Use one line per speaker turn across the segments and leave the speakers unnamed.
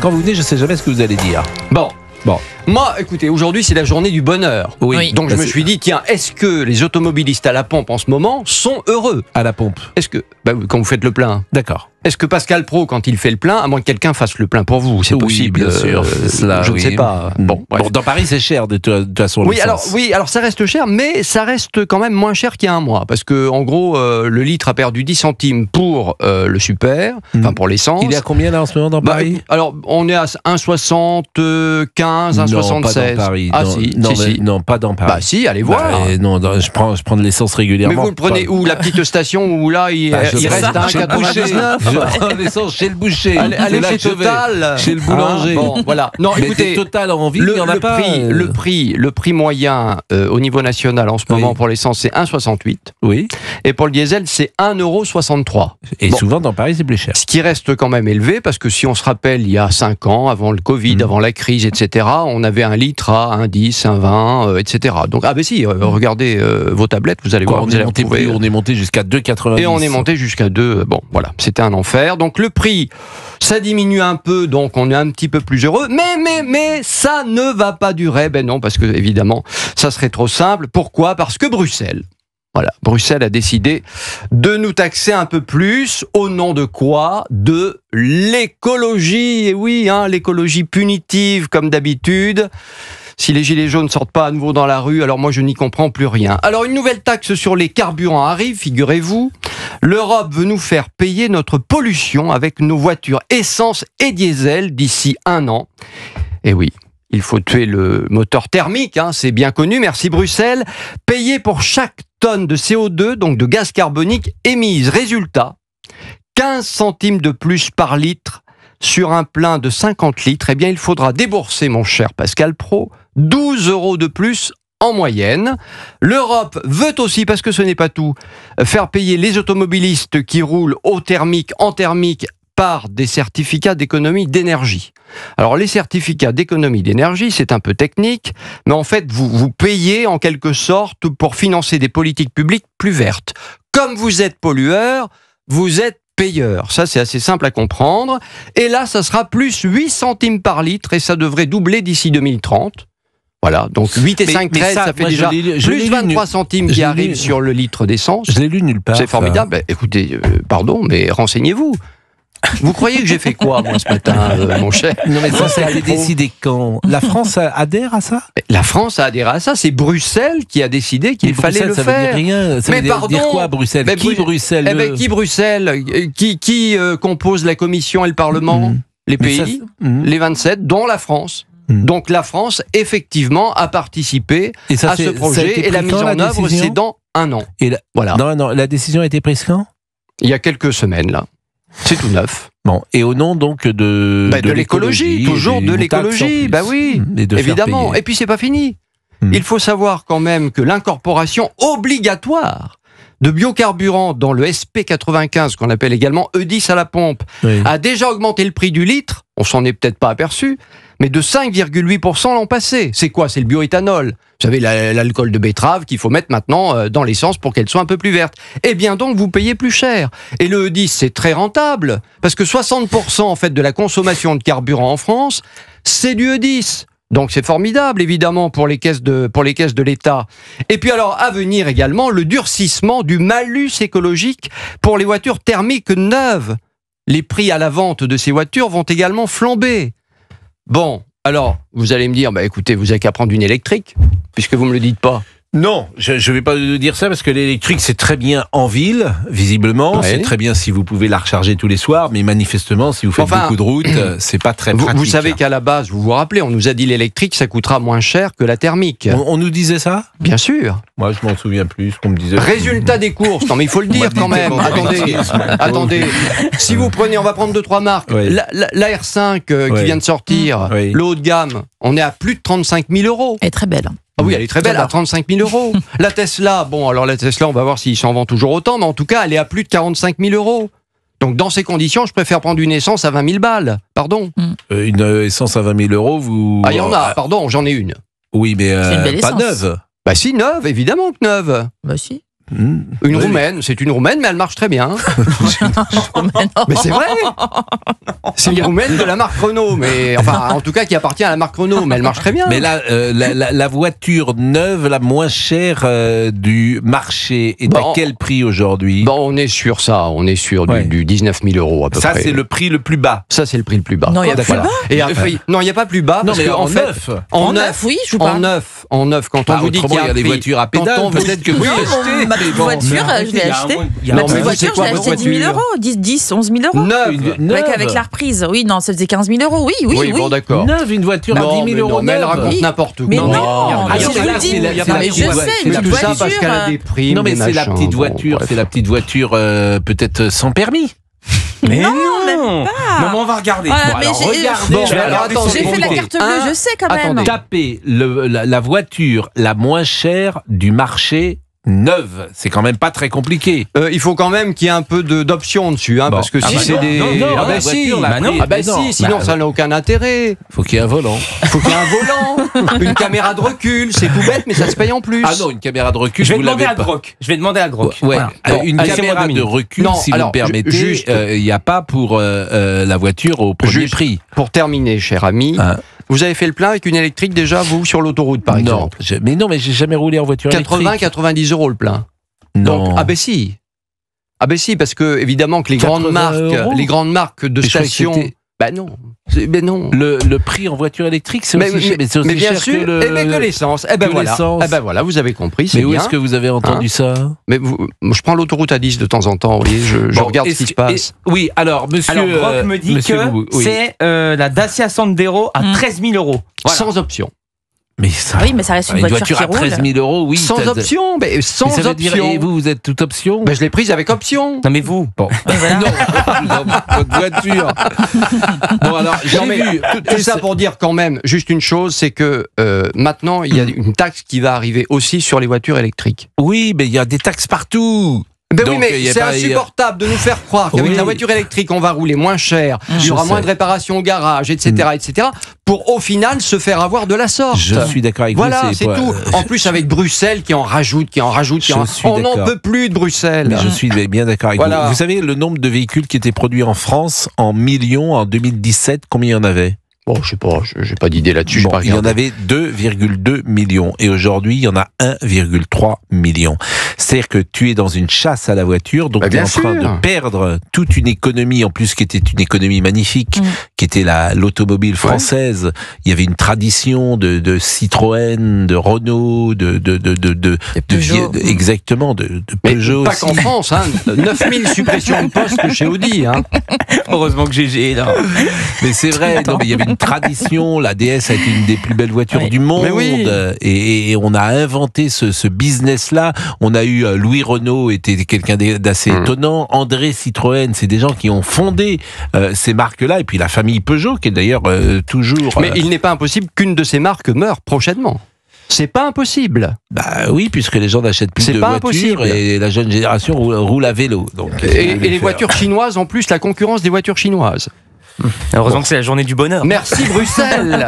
quand vous venez, je ne sais jamais ce que vous allez dire.
Bon.
Bon.
Moi, écoutez, aujourd'hui, c'est la journée du bonheur.
Oui.
Donc, je me suis dit, tiens, est-ce que les automobilistes à la pompe en ce moment sont heureux ?
À la pompe.
Est-ce que, quand vous faites le plein,
D'accord.
est-ce que Pascal Praud, quand il fait le plein, à moins que quelqu'un fasse le plein pour vous, c'est possible,
bien sûr.
je ne sais pas.
Bon, dans Paris, c'est cher de toute façon.
Oui, alors ça reste cher, mais ça reste quand même moins cher qu'il y a un mois, parce que en gros, le litre a perdu 10 centimes pour le super, enfin pour l'essence.
Il est à combien là en ce moment dans Paris ?
Alors, on est à 1,75, 1,76.
Non, pas dans Paris.
Ah si.
Non, pas dans Paris.
Bah si, allez voir.
Non, je prends de l'essence régulièrement.
Mais vous le prenez où ? La petite station où là, il reste à 1,99 ?
Je prends l'essence chez le boucher.
Allez chez Total.
Chez le boulanger.
Bon, voilà. Non,
mais
écoutez,
Total en ville, il n'y en a pas.
Le prix moyen au niveau national en ce moment pour l'essence, c'est 1,68.
Oui.
Et pour le diesel, c'est 1,63 €.
Et souvent, dans Paris, c'est plus cher.
Ce qui reste quand même élevé, parce que si on se rappelle, il y a 5 ans, avant le Covid, avant la crise, etc., on avait un litre à 1,10, 1,20, etc. Donc, regardez vos tablettes, vous allez voir.
On est monté jusqu'à 2,90.
Et on est monté jusqu'à 2. Bon, voilà, c'était un enfer. Donc, le prix, ça diminue un peu, donc on est un petit peu plus heureux. Mais ça ne va pas durer. Ben non, parce que, évidemment, ça serait trop simple. Pourquoi ? Parce que Bruxelles a décidé de nous taxer un peu plus. Au nom de quoi ? De l'écologie. Et oui, l'écologie punitive, comme d'habitude. Si les gilets jaunes ne sortent pas à nouveau dans la rue, alors moi je n'y comprends plus rien. Alors une nouvelle taxe sur les carburants arrive, figurez-vous. L'Europe veut nous faire payer notre pollution avec nos voitures essence et diesel d'ici 1 an. Et oui, il faut tuer le moteur thermique, c'est bien connu, merci Bruxelles. Payer pour chaque tonne de CO2, donc de gaz carbonique émise. Résultat, 15 centimes de plus par litre sur un plein de 50 litres. Eh bien, il faudra débourser, mon cher Pascal Praud, 12 € de plus en moyenne. L'Europe veut aussi, parce que ce n'est pas tout, faire payer les automobilistes qui roulent en thermique, par des certificats d'économie d'énergie. Alors, les certificats d'économie d'énergie, c'est un peu technique, mais en fait, vous payez en quelque sorte pour financer des politiques publiques plus vertes. Comme vous êtes pollueur, vous êtes payeur. Ça, c'est assez simple à comprendre. Et là, ça sera plus 8 centimes par litre et ça devrait doubler d'ici 2030. Voilà, donc 8 et 5, 13, ça fait déjà plus 23 centimes qui arrivent sur le litre d'essence.
Je l'ai lu nulle part.
C'est formidable. Écoutez, pardon, mais renseignez-vous. Vous croyez que j'ai fait quoi, moi, ce matin, mon cher ?
Non, mais ça a été décidé quand ? La France adhère à ça ?
La France a adhéré à ça. C'est Bruxelles qui a décidé qu'il fallait le faire.
Ça veut dire rien. Ça veut dire quoi, Bruxelles ? Qui Bruxelles ?
Qui Bruxelles ? Qui compose la Commission et le Parlement ? Les pays, les 27, dont la France. Donc la France, effectivement, a participé à ce projet et la mise en œuvre, c'est dans 1 an. Voilà.
Non, la décision a été prise quand ?
Il y a quelques semaines, là. C'est tout neuf.
Bon, et au nom donc de
l'écologie, toujours de l'écologie, oui, évidemment. Et puis c'est pas fini. Il faut savoir quand même que l'incorporation obligatoire de biocarburants dans le SP95, qu'on appelle également E10 à la pompe, a déjà augmenté le prix du litre, on s'en est peut-être pas aperçu, mais de 5,8% l'an passé. C'est quoi ? C'est le bioéthanol. Vous savez, l'alcool de betterave qu'il faut mettre maintenant dans l'essence pour qu'elle soit un peu plus verte. Eh bien donc, vous payez plus cher. Et le E10, c'est très rentable, parce que 60% en fait de la consommation de carburant en France, c'est du E10. Donc c'est formidable, évidemment, pour les caisses de l'État. Et puis alors, à venir également, le durcissement du malus écologique pour les voitures thermiques neuves. Les prix à la vente de ces voitures vont également flamber. Bon, alors, vous allez me dire, écoutez, vous n'avez qu'à prendre une électrique, puisque vous ne me le dites pas.
Non, je ne vais pas dire ça parce que l'électrique c'est très bien en ville, visiblement, c'est très bien si vous pouvez la recharger tous les soirs, mais manifestement si vous faites beaucoup de route, c'est pas très pratique.
Vous savez qu'à la base, vous vous rappelez, on nous a dit l'électrique ça coûtera moins cher que la thermique.
On nous disait ça ?
Bien sûr.
Moi je m'en souviens plus, ce qu'on me disait.
Résultat des courses, non mais il faut le dire quand même. Attendez. Si vous prenez, on va prendre 2-3 marques. La R5 qui vient de sortir, le haut de gamme, on est à plus de 35 000 €.
Elle est très belle.
Ah oui, elle est très belle, à 35 000 €. La Tesla, la Tesla, on va voir s'il s'en vend toujours autant, mais en tout cas, elle est à plus de 45 000 €. Donc, dans ces conditions, je préfère prendre une essence à 20 000 balles. Pardon.
Une essence à 20 000 €, vous...
Ah, il y en a, pardon, j'en ai une.
Oui, mais
c'est une belle
pas
essence.
neuve.
Si, neuve, évidemment que neuve.
Si.
Une roumaine, c'est une roumaine, mais elle marche très bien. Mais c'est vrai. C'est une roumaine de la marque Renault, mais enfin, en tout cas, qui appartient à la marque Renault, mais elle marche très bien.
Mais là, la voiture neuve la moins chère du marché est à quel prix aujourd'hui?
On est sur ça, on est sur du 19 000 € à peu près.
Ça, c'est le prix le plus bas.
Ça, c'est le prix le plus bas.
Non, il y a plus bas.
Et après, non, il n'y a pas plus bas.
Non,
parce
mais
en
neuf.
En neuf, oui, je parle.
En neuf, quand on vous dit qu'il y a
des voitures à pédale, peut-être que vous achetez.
Ma petite voiture, je l'ai achetée. Ma petite voiture, je l'ai achetée 10 000 €, 10, 11 000 €.
Neuve.
Avec la reprise. Oui, non, ça faisait 15 000 €. Oui.
Bon, d'accord.
Neuve, une voiture à 10 000 €.
Mais elle raconte n'importe quoi.
Mais non,
je
vous dis. Mais je sais, une petite voiture.
Parce qu'elle a des primes.
Non, mais c'est la petite voiture, c'est la petite voiture peut-être sans permis.
Mais
non,
même pas. Maman, on va regarder.
Voilà, mais j'ai fait la carte bleue, je sais quand même.
Tapez la voiture la moins chère du marché neuve. C'est quand même pas très compliqué.
Il faut quand même qu'il y ait un peu d'options dessus, parce que si c'est des... sinon ça n'a aucun intérêt.
Faut qu'il y ait un volant.
Faut qu'il y ait un volant, une caméra de recul, c'est tout bête, mais ça se paye en plus.
Ah non, une caméra de recul,
je vais demander à Groc. Je vais demander à Groc.
Ouais. Une caméra de recul, si vous me permettez, il n'y a pas pour la voiture au premier prix.
Pour terminer, cher ami, vous avez fait le plein avec une électrique déjà, vous, sur l'autoroute, par exemple?
Mais non, mais j'ai jamais roulé en voiture électrique.
80-90 € le plein.
Non.
Donc, si, parce que évidemment que les grandes marques de stations... non.
Le prix en voiture électrique, c'est aussi cher.
Mais bien sûr, que l'essence. Voilà, vous avez compris, c'est bien.
Mais où est-ce que vous avez entendu ça?
Mais je prends l'autoroute à 10 de temps en temps, vous voyez, je regarde ce qui se passe.
Oui, alors, monsieur...
Alors, Brock me dit que c'est la Dacia Sandero à 13 000 €.
Voilà. Sans option.
Mais ça reste une voiture qui
à 13 000 €, oui.
Sans option, sans option.
Et vous êtes toute option?
Je l'ai prise avec option.
Non, mais vous.
Bon. Non, votre voiture. Bon, alors, j'ai vu.
Tout ça pour dire quand même, juste une chose, c'est que maintenant, il y a une taxe qui va arriver aussi sur les voitures électriques.
Oui, mais il y a des taxes partout.
Oui, mais c'est insupportable de nous faire croire qu'avec la voiture électrique, on va rouler moins cher, il y aura moins de réparations au garage, etc., pour au final se faire avoir de la sorte.
Je suis d'accord avec vous.
Voilà, c'est tout. En plus, avec Bruxelles qui en rajoute, on n'en peut plus de Bruxelles.
Mais je suis bien d'accord avec vous. Vous savez, le nombre de véhicules qui étaient produits en France en millions en 2017, combien il y en avait?
Bon, je sais pas, j'ai pas d'idée là-dessus.
Il y en avait 2,2 millions et aujourd'hui, il y en a 1,3 million. C'est-à-dire que tu es dans une chasse à la voiture, donc tu es en train de perdre toute une économie, en plus qui était une économie magnifique, qui était l'automobile française. Il y avait une tradition de Citroën, de Renault, de
Peugeot.
Exactement, de Peugeot.
Mais pas qu'en France, 9000 suppressions de postes chez Audi.
Heureusement que GG là.
Mais c'est vrai, non, mais il y avait une tradition, la DS a été une des plus belles voitures du monde, et on a inventé ce business-là. On a eu Louis Renault, était quelqu'un d'assez étonnant, André Citroën, c'est des gens qui ont fondé ces marques-là, et puis la famille Peugeot, qui est d'ailleurs toujours...
Mais il n'est pas impossible qu'une de ces marques meure prochainement. C'est pas impossible.
Oui, puisque les gens n'achètent plus de voitures et la jeune génération roule à vélo. Donc,
et les voitures chinoises, en plus, la concurrence des voitures chinoises.
Heureusement que c'est la journée du bonheur.
Merci Bruxelles.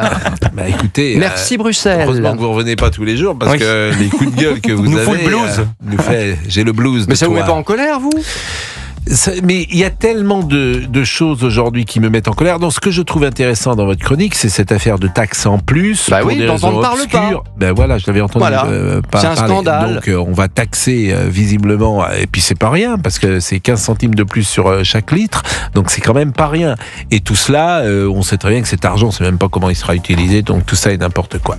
Écoutez,
merci Bruxelles.
Heureusement que vous revenez pas tous les jours parce que les coups de gueule que vous avez
le blues.
J'ai le blues.
Mais ça vous met pas en colère, vous?
Mais il y a tellement de choses aujourd'hui qui me mettent en colère. Donc, ce que je trouve intéressant dans votre chronique, c'est cette affaire de taxes en plus.
Pour des raisons obscures.
Voilà, je l'avais entendu.
C'est un scandale.
Donc, on va taxer visiblement, et puis c'est pas rien, parce que c'est 15 centimes de plus sur chaque litre. Donc, c'est quand même pas rien. Et tout cela, on sait très bien que cet argent, on sait même pas comment il sera utilisé. Donc, tout ça est n'importe quoi.